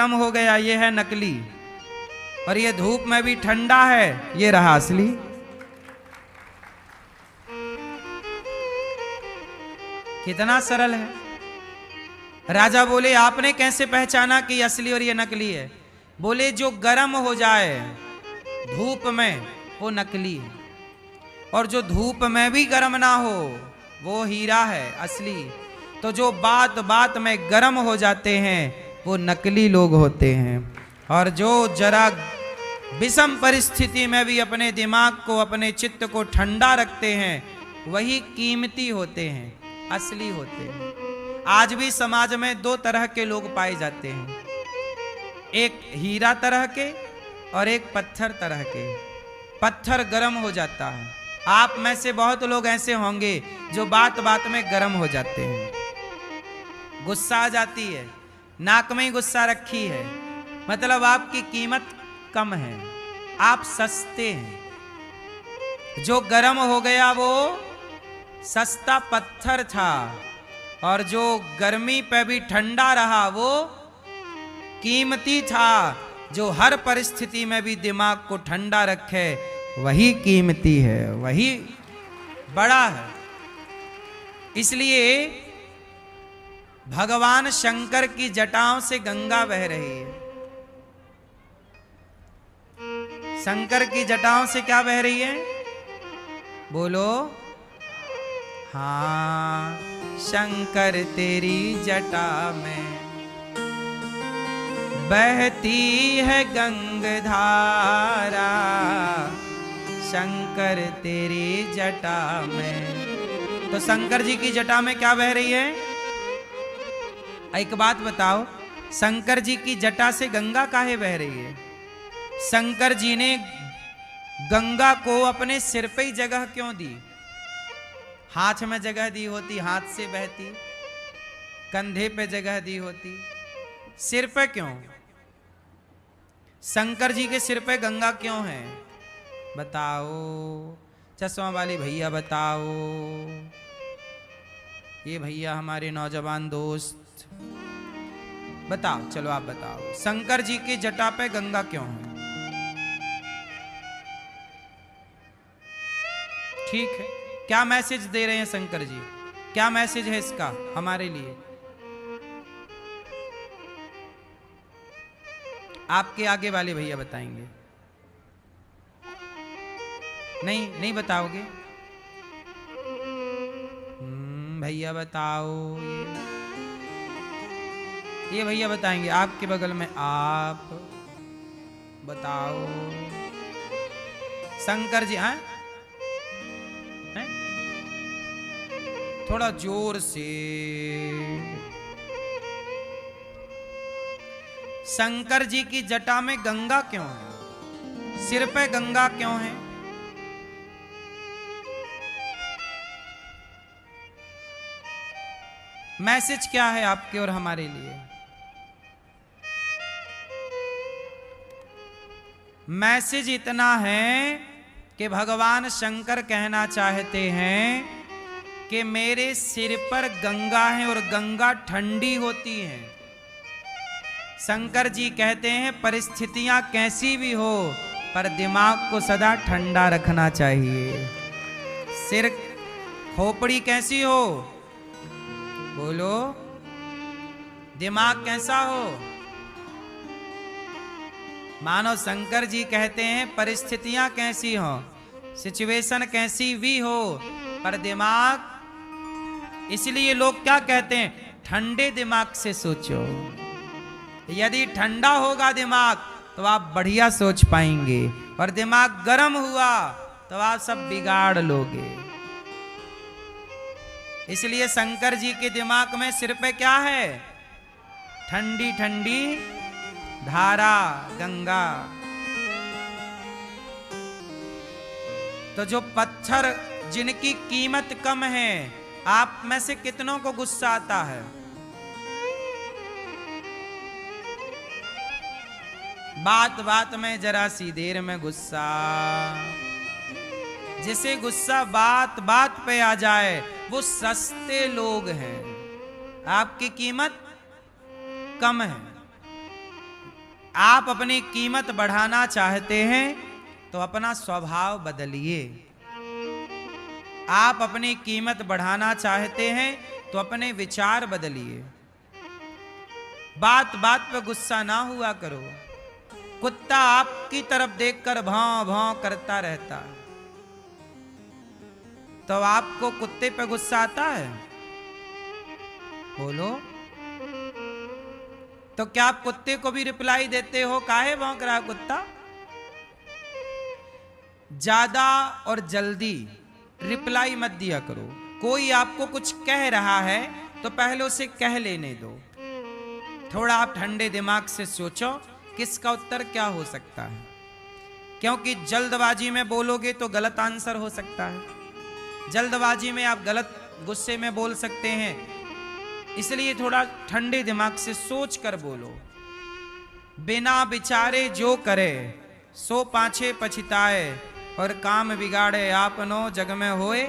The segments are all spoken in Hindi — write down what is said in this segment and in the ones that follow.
गर्म हो गया, ये है नकली, और ये धूप में भी ठंडा है, ये रहा असली। कितना सरल है। राजा बोले आपने कैसे पहचाना कि असली और ये नकली है? बोले जो गर्म हो जाए धूप में वो नकली है, और जो धूप में भी गर्म ना हो वो हीरा है, असली। तो जो बात बात में गर्म हो जाते हैं वो नकली लोग होते हैं, और जो जरा विषम परिस्थिति में भी अपने दिमाग को, अपने चित्त को ठंडा रखते हैं वही कीमती होते हैं, असली होते हैं। आज भी समाज में दो तरह के लोग पाए जाते हैं, एक हीरा तरह के और एक पत्थर तरह के। पत्थर गर्म हो जाता है, आप में से बहुत लोग ऐसे होंगे जो बात बात में गर्म हो जाते हैं, गुस्सा आ जाती है, नाक में ही गुस्सा रखी है, मतलब आपकी कीमत कम है, आप सस्ते हैं। जो गर्म हो गया वो सस्ता पत्थर था, और जो गर्मी पे भी ठंडा रहा वो कीमती था। जो हर परिस्थिति में भी दिमाग को ठंडा रखे वही कीमती है, वही बड़ा है। इसलिए भगवान शंकर की जटाओं से गंगा बह रही है। शंकर की जटाओं से क्या बह रही है? बोलो। हाँ, शंकर तेरी जटा में बहती है गंगधारा, शंकर तेरी जटा में। तो शंकर जी की जटा में क्या बह रही है? एक बात बताओ, शंकर जी की जटा से गंगा काहे बह रही है? शंकर जी ने गंगा को अपने सिर पे ही जगह क्यों दी? हाथ में जगह दी होती हाथ से बहती, कंधे पे जगह दी होती, सिर पे क्यों? शंकर जी के सिर पे गंगा क्यों है? बताओ, चश्मा वाली भैया बताओ। ये भैया हमारे नौजवान दोस्त, बताओ, चलो आप बताओ, शंकर जी की जटा पे गंगा क्यों है? ठीक है, क्या मैसेज दे रहे हैं शंकर जी? क्या मैसेज है इसका हमारे लिए? आपके आगे वाले भैया बताएंगे। नहीं बताओगे? भैया बताओ। ये भैया बताएंगे, आपके बगल में आप बताओ। शंकर जी, हैं? थोड़ा जोर से। शंकर जी की जटा में गंगा क्यों है? सिर पे गंगा क्यों है? मैसेज क्या है आपके और हमारे लिए? मैसेज इतना है कि भगवान शंकर कहना चाहते हैं कि मेरे सिर पर गंगा है और गंगा ठंडी होती है। शंकर जी कहते हैं परिस्थितियां कैसी भी हो पर दिमाग को सदा ठंडा रखना चाहिए। सिर खोपड़ी कैसी हो, बोलो, दिमाग कैसा हो? मानो शंकर जी कहते हैं परिस्थितियां कैसी हो, सिचुएशन कैसी भी हो, पर दिमाग, इसलिए लोग क्या कहते हैं, ठंडे दिमाग से सोचो। यदि ठंडा होगा दिमाग तो आप बढ़िया सोच पाएंगे, और दिमाग गर्म हुआ तो आप सब बिगाड़ लोगे। इसलिए शंकर जी के दिमाग में सिर पे क्या है? ठंडी ठंडी धारा, गंगा। तो जो पत्थर जिनकी कीमत कम है, आप में से कितनों को गुस्सा आता है? बात बात में जरा सी देर में गुस्सा। जिसे गुस्सा बात बात पे आ जाए वो सस्ते लोग हैं, आपकी कीमत कम है। आप अपनी कीमत बढ़ाना चाहते हैं तो अपना स्वभाव बदलिए। आप अपनी कीमत बढ़ाना चाहते हैं तो अपने विचार बदलिए। बात बात पे गुस्सा ना हुआ करो। कुत्ता आपकी तरफ देखकर भौं भौं करता रहता है, तो आपको कुत्ते पे गुस्सा आता है? बोलो। तो क्या आप कुत्ते को भी रिप्लाई देते हो, काहे भौंक रहा कुत्ता? ज्यादा और जल्दी रिप्लाई मत दिया करो। कोई आपको कुछ कह रहा है तो पहले उसे कह लेने दो। थोड़ा आप ठंडे दिमाग से सोचो किसका उत्तर क्या हो सकता है, क्योंकि जल्दबाजी में बोलोगे तो गलत आंसर हो सकता है। जल्दबाजी में आप गलत गुस्से में बोल सकते हैं, इसलिए थोड़ा ठंडे दिमाग से सोच कर बोलो। बिना विचारे जो करे सो पाछे पछताए, और काम बिगाड़े आपनो जग में होए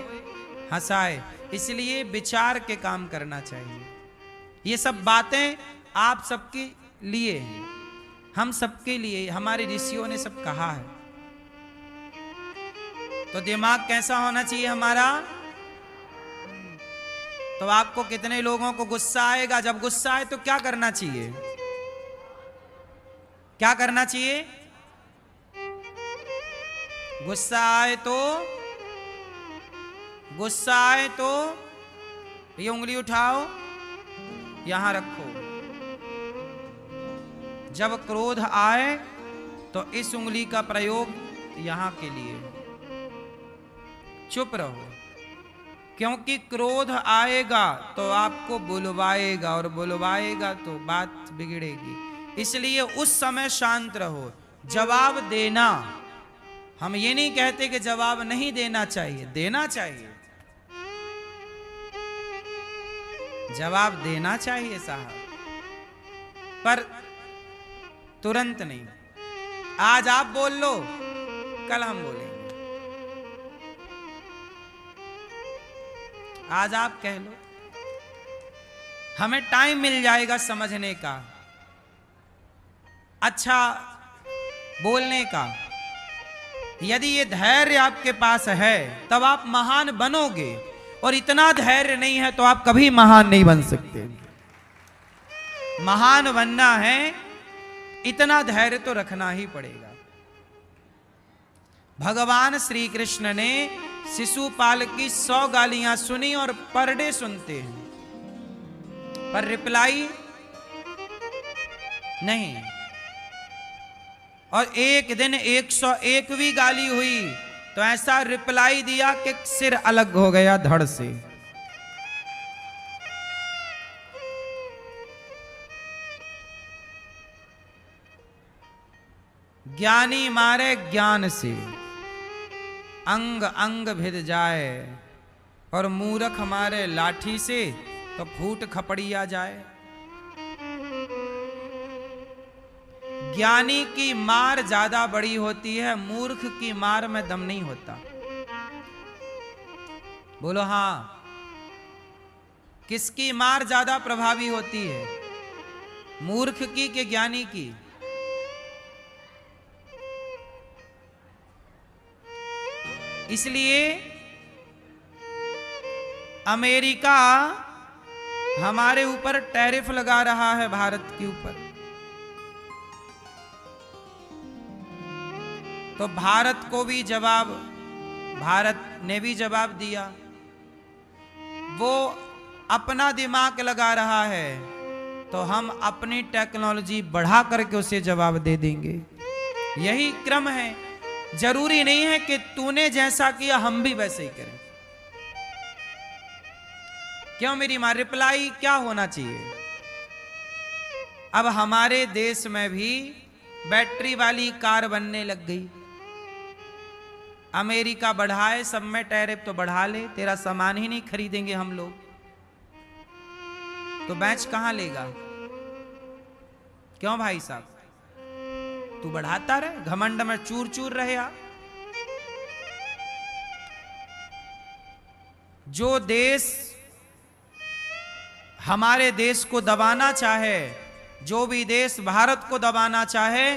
हंसाए। इसलिए विचार के काम करना चाहिए। ये सब बातें आप सबके लिए हैं, हम सबके लिए, हमारे ऋषियों ने सब कहा है। तो दिमाग कैसा होना चाहिए हमारा? तो आपको कितने लोगों को गुस्सा आएगा? जब गुस्सा आए तो क्या करना चाहिए? क्या करना चाहिए? गुस्सा आए तो ये उंगली उठाओ, यहां रखो। जब क्रोध आए तो इस उंगली का प्रयोग यहां के लिए। चुप रहो, क्योंकि क्रोध आएगा तो आपको बुलवाएगा, और बुलवाएगा तो बात बिगड़ेगी। इसलिए उस समय शांत रहो। जवाब देना, हम ये नहीं कहते कि जवाब नहीं देना चाहिए, देना चाहिए, जवाब देना चाहिए साहब, पर तुरंत नहीं। आज आप बोल लो, कल हम बोलेंगे। आज आप कह लो, हमें टाइम मिल जाएगा समझने का, अच्छा बोलने का। यदि ये धैर्य आपके पास है तब आप महान बनोगे, और इतना धैर्य नहीं है तो आप कभी महान नहीं बन सकते। महान बनना है, इतना धैर्य तो रखना ही पड़ेगा। भगवान श्री कृष्ण ने शिशुपाल की 100 गालियां सुनी, और पर डे सुनते हैं, पर रिप्लाई नहीं। और एक दिन 101वीं गाली हुई तो ऐसा रिप्लाई दिया कि सिर अलग हो गया धड़ से। ज्ञानी मारे ज्ञान से, अंग अंग भिद जाए, और मूर्ख मारे लाठी से तो फूट खपड़िया जाए। ज्ञानी की मार ज्यादा बड़ी होती है, मूर्ख की मार में दम नहीं होता। बोलो हां। किसकी मार ज्यादा प्रभावी होती है, मूर्ख की कि ज्ञानी की? इसलिए अमेरिका हमारे ऊपर टैरिफ लगा रहा है, भारत के ऊपर। तो भारत को भी जवाब, भारत ने भी जवाब दिया। वो अपना दिमाग लगा रहा है, तो हम अपनी टेक्नोलॉजी बढ़ा करके उसे जवाब दे देंगे। यही क्रम है। जरूरी नहीं है कि तूने जैसा किया हम भी वैसे ही करें। क्यों मेरी मां? रिप्लाई क्या होना चाहिए? अब हमारे देश में भी बैटरी वाली कार बनने लग गई। अमेरिका बढ़ाए, सब में टैरिफ तो बढ़ा ले, तेरा सामान ही नहीं खरीदेंगे हम लोग, तो बेच कहां लेगा? क्यों भाई साहब? तू बढ़ाता रहे, घमंड में चूर चूर रहे। जो देश हमारे देश को दबाना चाहे जो भी देश भारत को दबाना चाहे